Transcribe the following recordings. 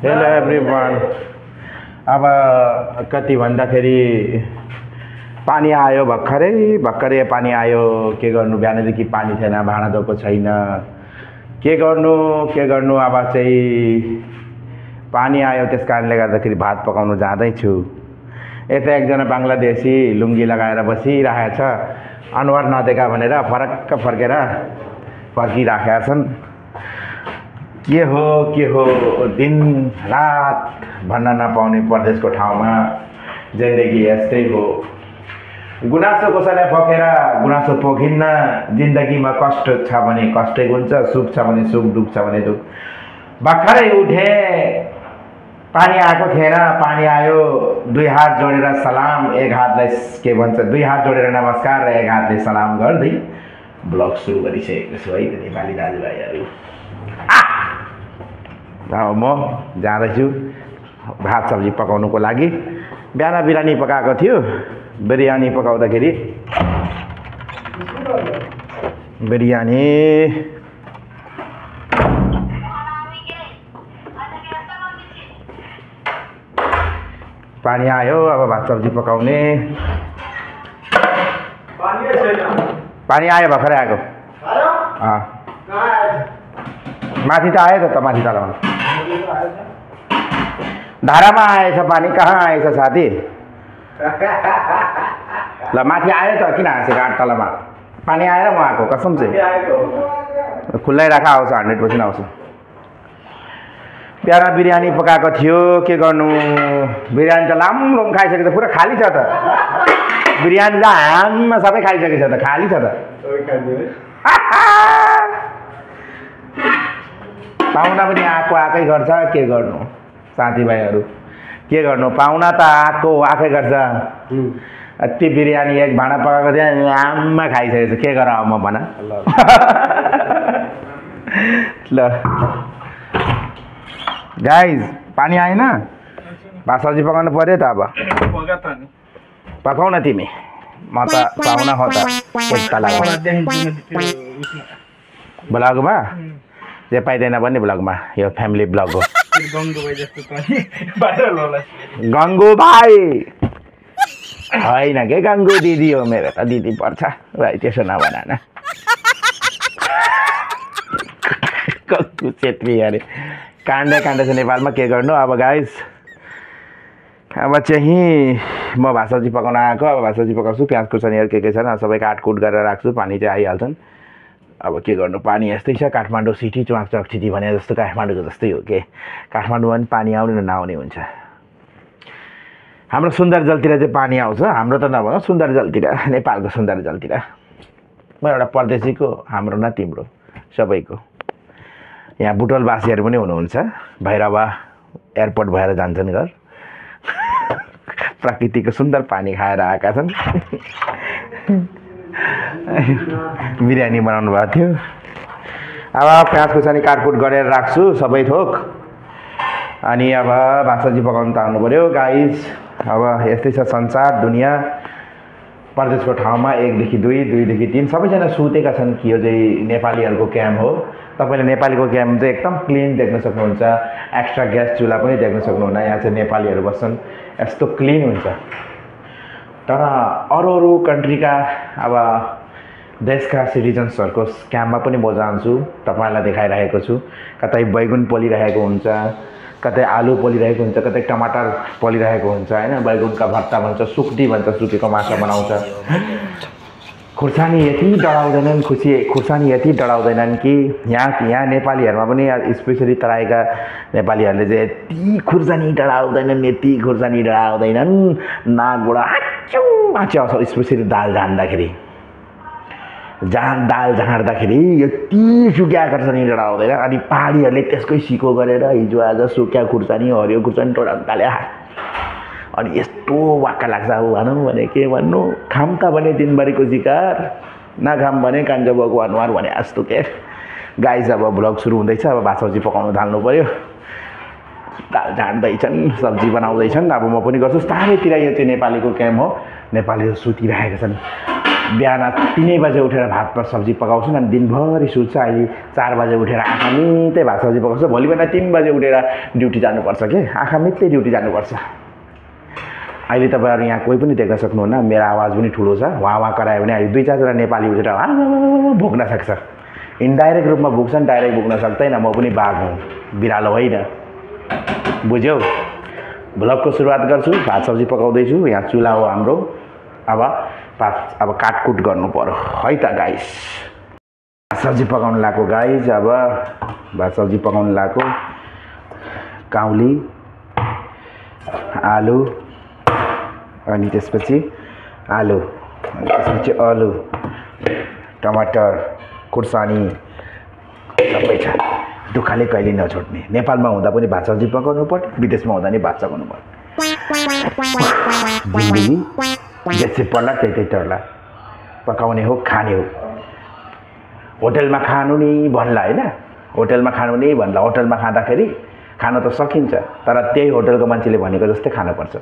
Hello everyone. अब कति भन्दाखेरि पानी आयो भर्खरै पानी आयो। के गर्नु, बिहानदेखि पानी थिएन, भाँडा धोएको छैन। के गर्नु अब चाहिँ पानी आयो, त्यस कारणले गर्दाखेरि भात पकाउनु जाँदैछु। यता एकजना बङ्गलादेशी लुङ्गी लगाएर बसिरहेको छ, अनुहार नदेखा भनेर फरक्क फर्केर फर्किराखेका छन्। के हो दिन रात भन्न नपाउने परदेशको ठाउँमा जिन्दगी यस्तै हो। गुनासो कसैलाई पोखेर गुनासो पोखिन्न। जिन्दगीमा कष्ट छ भने कष्टै हुन्छ, सुख छ भने सुख, दुःख छ भने दुःख। भर्खरै उठे, पानी आएको थिएन, पानी आयो। दुई हात जोडेर सलाम, एक हातलाई के भन्छ, दुई हात जोडेर नमस्कार र एक हातले सलाम गर्दै ब्लग सुरु गरिसकेको छु है त नेपाली दाजुभाइहरू। म जाँदैछु भात सब्जी पकाउनुको लागि। बिहान बिरयानी पकाएको थियो। बिरयानी पकाउँदाखेरि पानी आयो। अब भात सब्जी पकाउने। पानी आयो, भर्खरै आएको। माथि त आयो त माथि तलमा धारामा आएछ पानी। कहाँ आएछ साथी? ल माथि आयो त, किन हाँसेको? आठ तलमा पानी आएर म आएको, कसम चाहिँ खुल्लै राख, आउँछ 100% आउँछ। बिहान बिरयानी पकाएको थियो। के गर्नु, बिरयानी त लामो खाइसकेको छ, पुरा खाली छ त बिरयानी त। हाममा सबै खाइसकेको छ त, खाली छ त। पाहुना पनि आएकै गर्छ। के गर्नु साथीभाइहरू, के गर्नु, पाहुना त आएकै गर्छ। यति बिरयानी एक भाँडा पकाएको थियो, आममा खाइसकेको छ। के गर म भन ल गाइज, पानी आएन, भात सब्जी पकाउनु पर्यो त। अब पकाउ न तिमी, म त पाहुना हो त। ब्लगमा जे पाइँदैन भन्ने ब्लगमा, यो फ्यामिली ब्लग हो। गङ्गु भाइ होइन के, गङ्गु दिदी हो, मेरो त दिदी पर्छ भाइ, त्यसो नभन न। गङ्गु छेत्री अरे काण्डै छ नेपालमा। के गर्नु अब गाइस, अब चाहिँ म भात सब्जी पकाउन आएको। अब भात सब्जी पकाउँछु, प्याज खुर्सानीहरू के छन् सबै काटकुट गरेर राख्छु। पानी चाहिँ आइहाल्छन्। अब के गर्नु, पानी यस्तै छ। काठमाडौँ सिटी चुवाक सिटी भने जस्तो काठमाडौँको जस्तै हो के। काठमाडौँमा पनि पानी आउने र नआउने हुन्छ। हाम्रो सुन्दर जलतिर चाहिँ पानी आउँछ, हाम्रो त नभन, सुन्दर जलतिर, नेपालको सुन्दर जलतिर। म एउटा परदेशीको, हाम्रो न तिम्रो, सबैको। यहाँ बुटोलवासीहरू पनि हुनुहुन्छ, भैरवा एयरपोर्ट भएर जान्छन् घर। प्रकृतिको सुन्दर पानी खाएर आएका छन्। बिरयानी बनाउनु भएको थियो। अब प्याज खुर्सानी काटकुट गरेर राख्छु सबै थोक। अनि अब भात सब्जी पकाउनु तान्नु पऱ्यो गाइस। अब यस्तै छ संसार, दुनियाँ। परदेशको ठाउँमा 1 देखि 2, 2 देखि 3 सबैजना सुतेका छन् कि यो चाहिँ नेपालीहरूको क्याम्प हो। तपाईँले नेपालीको क्याम्प चाहिँ एकदम क्लिन देख्न सक्नुहुन्छ। एक्स्ट्रा ग्यास चुल्हा पनि देख्न सक्नुहुन्न। यहाँ चाहिँ नेपालीहरू बस्छन्, यस्तो क्लिन हुन्छ। तर अरू कन्ट्रीका अब देशका सिटिजन्सहरूको क्याम्पमा पनि म जान्छु, तपाईँलाई देखाइरहेको छु। कतै बैगुन पोलिरहेको हुन्छ, कतै आलु पोलिरहेको हुन्छ, कतै टमाटर पोलिरहेको हुन्छ होइन। बैगुनका भर्ता भन्छ, सुक्टी भन्छ, सुकेको माछा बनाउँछ। खुर्सानी यति डढाउँदैनन् कि यहाँ नेपालीहरूमा पनि, स्पेसली तराईका नेपालीहरूले चाहिँ यति खुर्सानी डढाउँदैनन् नाकबाट हाँच्यो आउँछ। स्पेसली दाल झान्दाखेरि यति सुक्या खुर्सानी डढाउँदैन। अनि पहाडीहरूले त्यसकै सिको गरेर हिजो आज सुक्या खुर्सानी, हरियो खुर्सानी टोडाले अनि यस्तो वाक्क लाग्छ। अब भनौँ भने के भन्नु, खाम त भने दिनभरिको शिकार, नखाम भने कान्छो बाउको अनुहार भने जस्तो के। गाइस, अब ब्लग सुरु हुँदैछ। अब भात सब्जी पकाउनु थाल्नु पऱ्यो। दाल झाँड्दैछन्, सब्जी बनाउँदैछन्। अब म पनि गर्छु। चारैतिर यो चाहिँ नेपालीको क्याम्प हो। नेपालीहरू सुतिरहेका छन्। बिहान 3 बजे उठेर भात सब्जी पकाउँछु अनि दिनभरि सुत्छ। अहिले 4 बजे उठेर आँखा मिच्दै भात सब्जी पकाउँछु। भोलि बिहान 3 बजे उठेर ड्युटी जानुपर्छ के, आँखा मिच्दै ड्युटी जानुपर्छ। अहिले तपाईँहरू यहाँ कोही पनि देख्न सक्नुहुन्न, मेरो आवाज पनि ठुलो छ। वहाँ करायो भने अहिले 2-4 नेपाली उठेर भोग्न सक्छ। इन्डाइरेक्ट रूपमा भुक्छन्, डाइरेक्ट भुक्न सक्दैन। म पनि बाघ हुँ, बिरालो होइन, बुझ्यौ? भ्लगको सुरुवात गर्छु। भात सब्जी पकाउँदैछु, यहाँ चुल्हा हो हाम्रो। अब काटकुट गर्नु पर्यो है त गाइस। भात सब्जी पकाउनु लाग्यो गाइस। अब भात सब्जी पकाउनु लाग्यो। काउली, आलु, अनि त्यसपछि आलु, अनि त्यसपछि आलु, टमाटर, खुर्सानी सबै छ। दुःखले कहिले नछोड्ने। नेपालमा हुँदा पनि भात सब्जी पकाउनु पर्यो, विदेशमा हुँदा नि भात पकाउनु पर्यो। जिन्दगी जस्तै पर्ला त्यतै टर्ला, पकाउने हो खाने हो। होटलमा खानु नि भन्ला होइन, होटलमा खानु नि भन्ला। होटलमा खाँदाखेरि खान त सकिन्छ, तर त्यही होटलको मान्छेले भनेको जस्तै खानुपर्छ।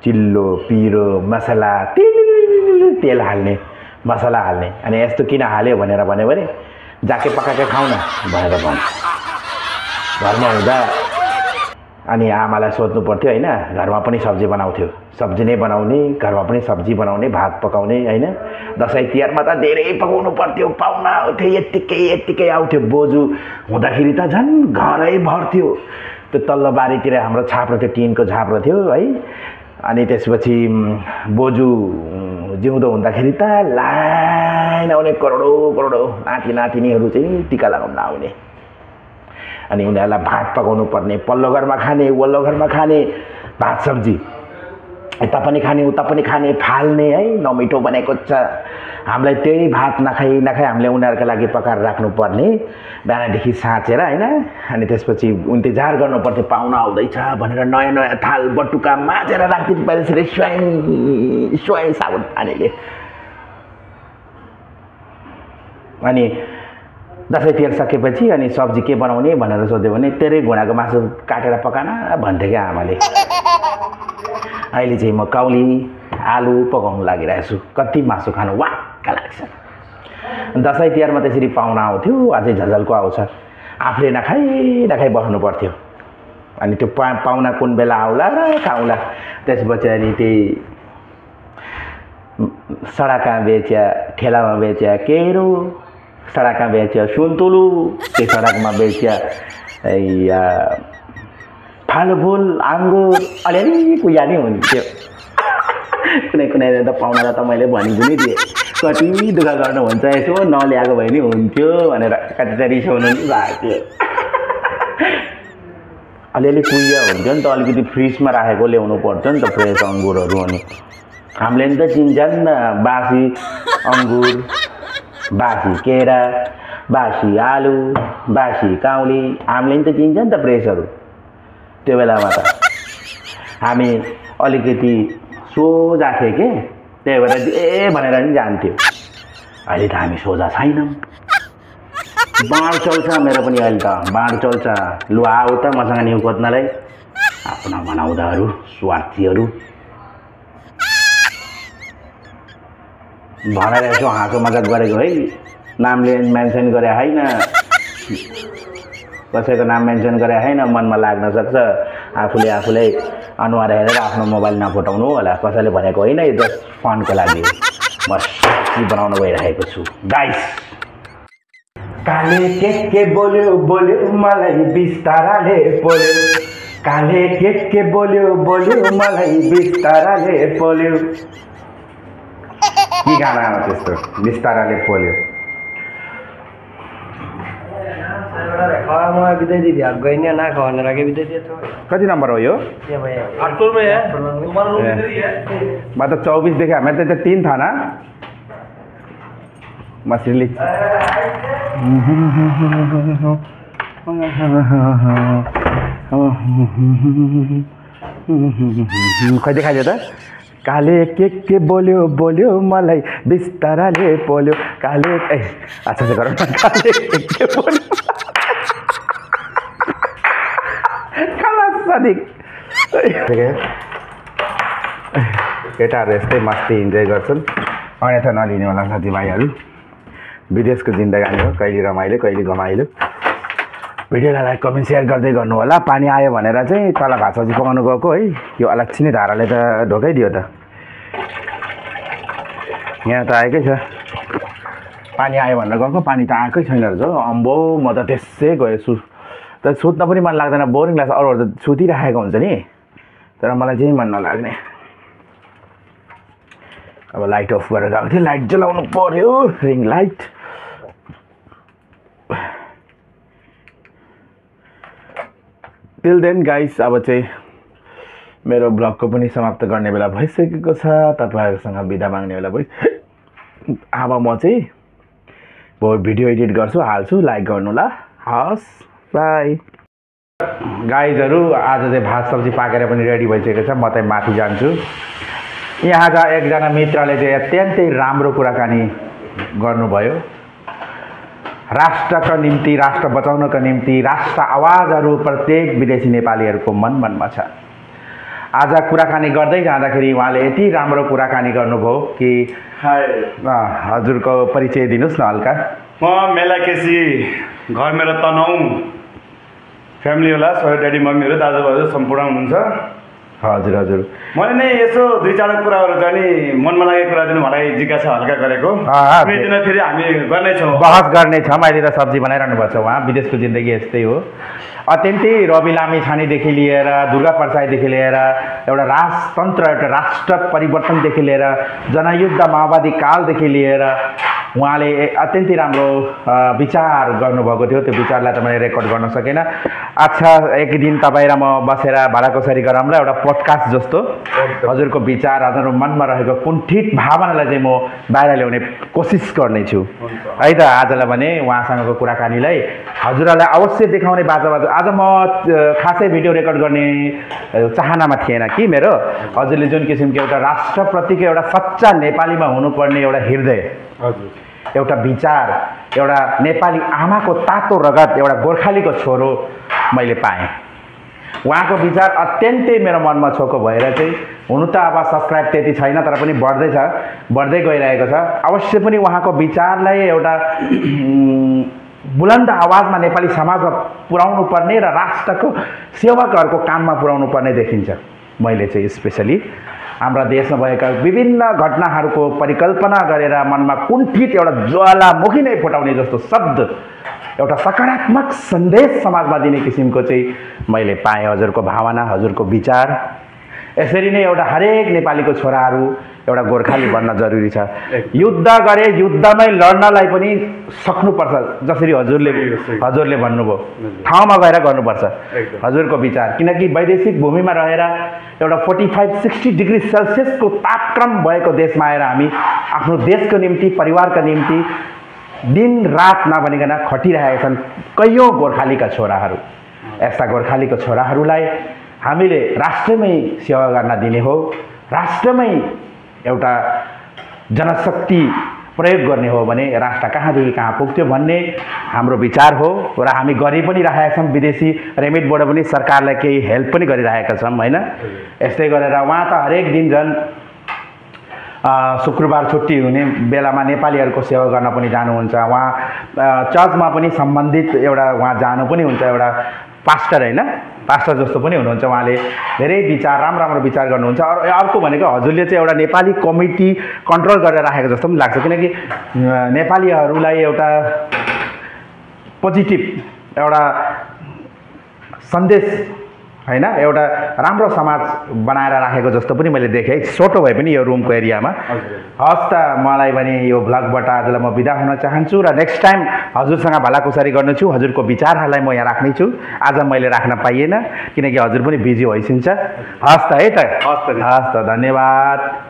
चिल्लो पिरो मसला तेल हाल्ने, मसला हाल्ने। अनि यस्तो किन हाल्यो भनेर भन्यो भने जाके पकाएकै खाऊ न भनेर भन्छ। घरमा हुँदा अनि आमालाई सोध्नु पर्थ्यो होइन, घरमा पनि सब्जी बनाउँथ्यो, सब्जी नै बनाउने, घरमा पनि सब्जी बनाउने, भात पकाउने होइन। दसैँ तिहारमा त धेरै पकाउनु पर्थ्यो, पाहुना आउँथ्यो, यत्तिकै आउँथ्यो। बोजू हुँदाखेरि त झन् घरै भर्थ्यो। त्यो तल्लो बारीतिर हाम्रो छाप्रो थियो, टिनको छाप्रो थियो है। अनि त्यसपछि बोजू जिउँदो हुँदाखेरि त लाइन आउने, करोडौँ नाति नातिनीहरू चाहिँ टिका लगाउन आउने। अनि उनीहरूलाई भात पकाउनु पर्ने, पल्लो घरमा खाने, वल्लो घरमा खाने भात सब्जी, यता पनि खाने उता पनि खाने, फाल्ने है। नमिठो बनेको छ। हामीलाई त्यही भात नखाई हामीले उनीहरूको लागि पकाएर राख्नुपर्ने, बिहानदेखि साँचेर होइन। अनि त्यसपछि इन्तजार गर्नु पर्थ्यो, पाहुना आउँदैछ भनेर नयाँ थाल बटुका माझेर राखिदिनु पर्यो त्यसरी स्वयं साबुन पानीले। अनि दसैँ तिहार सकेपछि अनि सब्जी के बनाउने भनेर सोध्यो भने तेरै घुँडाको मासु काटेर पकाना भन्थ्यो क्या आमाले। अहिले चाहिँ म काउली आलु पकाउनु लागिरहेको छु। कति मासु खानु वाक्क लाग्छ। दसैँ तिहारमा त्यसरी पाहुना आउँथ्यो, अझै झझल्को आउँछ। आफूले नखाइ बस्नु पर्थ्यो। अनि त्यो पाहुना कुन बेला आउला र खाउला। त्यसपछि अनि त्यही सडकमा बेच्या, ठेलामा बेच्या केरो, सडकमा बेच्या सुन्तुलु, त्यो सडकमा बेच्या फलफुल अङ्गुर अलिअलि पूजा नै हुन्थ्यो। कुनै त पाहुनालाई त मैले भनिदिनु नि दिएँ, कति दुःख गर्नुहुन्छ यसो नल्याएको भए नि हुन्थ्यो भनेर कति त रिसाउनु नि भएको थियो। अलिअलि पूजा हुन्थ्यो नि त, अलिकति फ्रिजमा राखेको ल्याउनु पर्छ नि त फ्रेस अङ्गुरहरू। अनि हामीले नि त चिन्छन् न, बासी अङ्गुर, बासी केरा, बासी आलु, बासी काउली, हामीले नि त चिन्छ नि त फ्रेसहरू। त्यो बेलामा त हामी अलिकति सोझा थिए के, त्यही भएर ए भनेर नि जान्थ्यो। अहिले त हामी सोझा छैनौँ। बाँड चल्छ मेरो पनि अहिले त, बाँड चल्छ। लु आऊ त मसँग न्यु खोज्नलाई, आफ्ना बनाउँदाहरू स्वार्थीहरू भनेर यसो हाँसो मजाक गरेको है। नामले मेन्सन गरे होइन, कसैको नाम मेन्सन गरे होइन, मनमा लाग्न सक्छ। आफूले अनुहार हेरेर आफ्नो मोबाइल नफुटाउनु होला, कसैले भनेको होइन, यो जस्ट फनको लागि म सब्जी बनाउन गइरहेको छु गाइस। काले के बोल्यो मलाई बिस्ताराले बोल्यो, काले के बोल्यो मलाई बिस्ताराले बोल्यो। के गाना हो त्यस्तो बिस्ताराले बोल्यो? कति नंबर हो यो? मतलब 24 देखे हमें तो 3 था ना मछली। खै देखा जाता काले के बोल्यो मलाई बिस्ताराले बोल्यो, काले अच्छा से करो काले के बोल्यो केटाहरू यस्तै मस्ती इन्जोय गर्छन्। अन्यथा नलिने होला साथीभाइहरू। विदेशको जिन्दगानी हो, कहिले रमाइलो कहिले घमाइलो। भिडियोलाई लाइक कमेन्ट सेयर गर्दै गर्नु होला। पानी आयो भनेर चाहिँ तल भात सब्जी पकाउनु गएको है, यो अलक्षिने धाराले त ढोकाइदियो त। यहाँ त आएकै छ, पानी आयो भनेर गएको, पानी त आएकै छैन रहेछ। अम्बो म त त्यसै गएँ तर सुत्न पनि मन लाग्दैन, बोरिङ लाग्छ। अरूहरू त सुतिराखेको हुन्छ नि, तर मलाई चाहिँ मन नलाग्ने। अब लाइट अफ गरेर गएको थिएँ, लाइट जलाउनु पर्यो, ring light. Till then guys, अब चाहिँ मेरो ब्लगको पनि समाप्त गर्ने बेला भइसकेको छ, तपाईँहरूसँग बिदा माग्ने बेला भइ। अब म चाहिँ भिडियो एडिट गर्छु, हाल्छु, लाइक गर्नु ल। हस्, बाई गाइजहरू। आज चाहिँ भात सब्जी पाकेर पनि रेडी भइसकेको छ, म चाहिँ माथि जान्छु। यहाँ एकजना मित्रले चाहिँ अत्यन्तै राम्रो कुराकानी गर्नुभयो। राष्ट्रका निम्ति, राष्ट्र बचाउनका निम्ति राष्ट्र आवाजहरू प्रत्येक विदेशी नेपालीहरूको मनमा छ। आज कुराकानी गर्दै जाँदाखेरि उहाँले यति राम्रो कुराकानी गर्नुभयो कि हजुरको परिचय दिनुहोस् न हल्का। म मेला केसी, घर मेरो तनहुँ, फ्यामिली होला, सबै ड्याडी मम्मीहरू दाजुभाइहरू सम्पूर्ण हुनुहुन्छ। हजुर हजुर, मैले नै यसो दुई चारवटा कुराहरू चाहिँ नि मनमा लागेको कुरा चाहिँ मलाई जिज्ञासा हल्का गरेको। दिन फेरि हामी गर्नेछौँ, बहस गर्नेछौँ। अहिले त सब्जी बनाइरहनु भएको छ उहाँ। विदेशको जिन्दगी यस्तै हो। अत्यन्तै रवि लामी छानेदेखि लिएर दुर्गा प्रसाईदेखि लिएर एउटा राजतन्त्र, एउटा राष्ट्र परिवर्तनदेखि लिएर जनयुद्ध माओवादी कालदेखि लिएर उहाँले अत्यन्तै राम्रो विचार गर्नुभएको थियो। त्यो विचारलाई त मैले रेकर्ड गर्न सकेन। अच्छा, एक दिन तपाईँ र म बसेर भाडाकोसरी गरौँला, एउटा पोडकास्ट जस्तो। हजुरको विचार, हजुरको मनमा रहेको कुण्ठित भावनालाई चाहिँ म बाहिर ल्याउने कोसिस गर्नेछु है त। आजलाई भने उहाँसँगको कुराकानीलाई हजुरहरूलाई अवश्य देखाउने बाजा। आज म खासै भिडियो रेकर्ड गर्ने चाहनामा थिएन कि मेरो। हजुरले जुन किसिमको एउटा राष्ट्रप्रतिको एउटा सच्चा नेपालीमा हुनुपर्ने एउटा हृदय, एउटा विचार, एउटा नेपाली आमाको तातो रगत, एउटा गोर्खालीको छोरो मैले पाएँ। उहाँको विचार अत्यन्तै मेरो मनमा छोको भएर चाहिँ, हुनु त अब सब्सक्राइब त्यति छैन तर पनि बढ्दै गइरहेको छ। अवश्य पनि उहाँको विचारलाई एउटा बुलन्द आवाजमा नेपाली समाजमा पुर्याउनु पर्ने र राष्ट्रको सेवकहरूको कानमा पुर्याउनु पर्ने देखिन्छ। मैले चाहिँ स्पेसली हाम्रा देशमा भएका विभिन्न घटनाहरूको परिकल्पना गरेर मनमा कुण्ठित एउटा ज्वालामुखी नै फुटाउने जस्तो शब्द, एउटा सकारात्मक सन्देश समाजमा दिने किसिमको चाहिँ मैले पाएँ। हजुरको भावना, हजुरको विचार। यसरी नै एउटा हरेक नेपालीको छोराहरू एउटा गोर्खाली बन्न जरुरी छ। युद्ध गरे, युद्धमै लड्नलाई पनि सक्नुपर्छ, जसरी हजुरले भन्नुभयो, ठाउँमा गएर गर्नुपर्छ। हजुरको विचार, किनकि वैदेशिक भूमिमा रहेर एउटा 45-60 डिग्री सेल्सियसको तापक्रम भएको देशमा आएर हामी आफ्नो देशको निम्ति, परिवारका निम्ति दिन रात नभनिकन खटिरहेका छन् कैयौँ गोर्खालीका छोराहरू। यस्ता गोर्खालीको छोराहरूलाई हामीले राष्ट्रमै सेवा गर्न दिने हो, राष्ट्रमै एउटा जनशक्ति प्रयोग गर्ने हो भने राष्ट्र कहाँदेखि कहाँ पुग्थ्यो भन्ने हाम्रो विचार हो। र हामी गरि पनि रहेका छौँ, विदेशी रेमिटबाट पनि सरकारलाई केही हेल्प पनि गरिरहेका छौँ होइन। यस्तै गरेर उहाँ त हरेक दिन झन् शुक्रबार छुट्टी हुने बेलामा नेपालीहरूको सेवा गर्न पनि जानुहुन्छ। उहाँ चर्चमा पनि सम्बन्धित एउटा उहाँ जानु पनि हुन्छ, एउटा पास्टर होइन, पास्टर जस्तो पनि हुनुहुन्छ। उहाँले धेरै विचार, राम्रो विचार गर्नुहुन्छ। अर्को भनेको हजुरले चाहिँ एउटा नेपाली कमिटी कन्ट्रोल गरेर राखेको जस्तो पनि लाग्छ, किनकि नेपालीहरूलाई एउटा पोजिटिभ एउटा सन्देश होइन, एउटा राम्रो समाज बनाएर राखेको जस्तो पनि मैले देखेँ, छोटो भए पनि यो रुमको एरियामा। हस् त, मलाई पनि यो भ्लगबाट आजलाई म बिदा हुन चाहन्छु र नेक्स्ट टाइम हजुरसँग भलाकुसारी गर्नेछु। हजुरको विचारहरूलाई म यहाँ राख्नेछु। आज मैले राख्न पाइएन किनकि हजुर पनि बिजी भइसिन्छ। हस् त है त, हस् त, धन्यवाद।